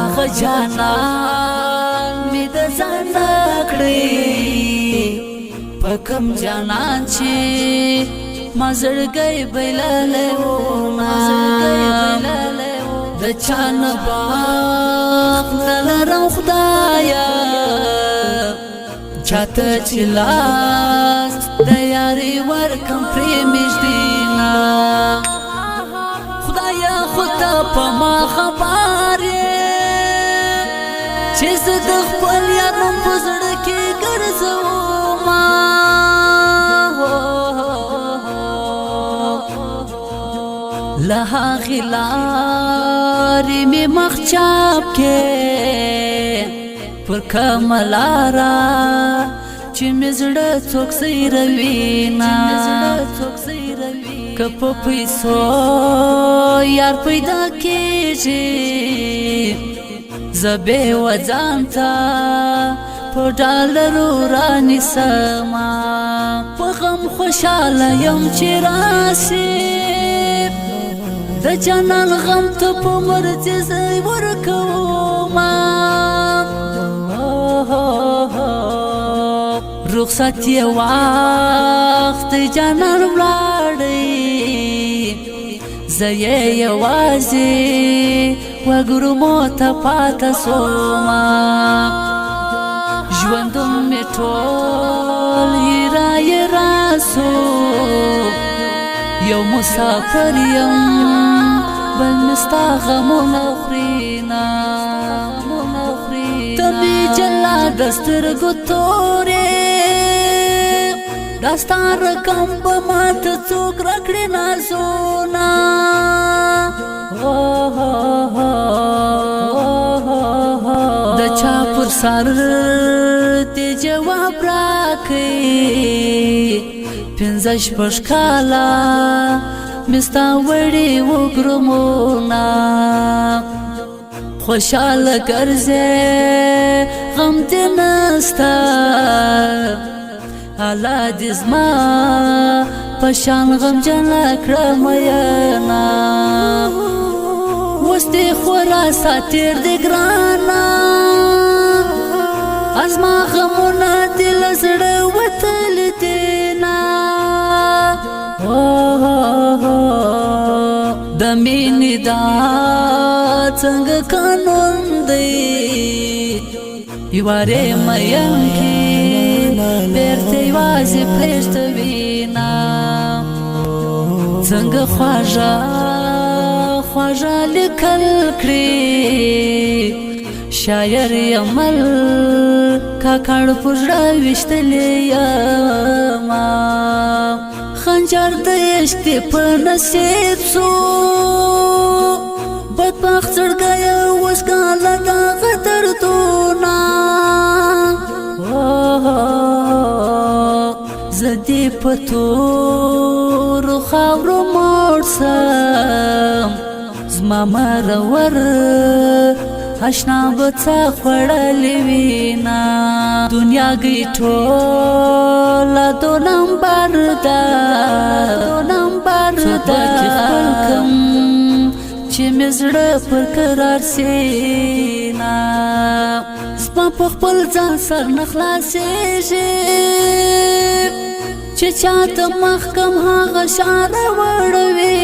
آغا جانان می د ځان کړی پکم جانان چې مزړګي بللې و د چان باغ نلرم خدایا چاته چې لاس د یاري ورکم پرې مجدینا خدایا خدا په ما خبر چې زه د خپل یارم په زړه کې ګرځوم له هغې لارې مې مخ چاپ کې پر کومه لاره چې مې زړه څوک سیروینه که په پیسو یار پیدا کېږي زه بې وځان ته په ډالرو رانیسمه په غم خوشحاله یم چې راسي د جانان غم ته په مرضي زه ورکومه رخصت یې وخت جانان ولاړی زه یې یوازې وګړمو ته پاته سومه ژوندون مې ټول هیرا سو یو مسافر یم بل مې ستا غمونه خورینه ته مې جلا د سترګو تورې دا ستا رقم به ماته څوک راکړي نازونه د چا پر سر دې جواب راکړي پنځه شپږ کاله مې ستا وړي وګرمونه خوشحاله ګرځې غم دې نسته الله دې زما په شان غمجنه کړه مینه اوس دې خورا ساتیر دې ګرانه ازما غمونه دې له زړه وتلي دینه د مینې دا څنګه قانون دی یوارې مین کې بیرته یوازې پرېږدوینه څنګه خواږه لیکل کړي شاعر یمل کاکړ پر زړه ویشتلی یمه خنجر د عشق په نصیب سو بدبخت زړګی اوس کاله دغه دردونه زه دې په تورو خاورو موړ سم زما مرور اشنا به څه خوړلې وینه دنیا گئی ټوله دو نمبر ده چې خپل کم چې مې زړه پر قرار سینا زما په خپل ځان سر نه خلاصېږي چې چاته مخکم هغه شاره وړوي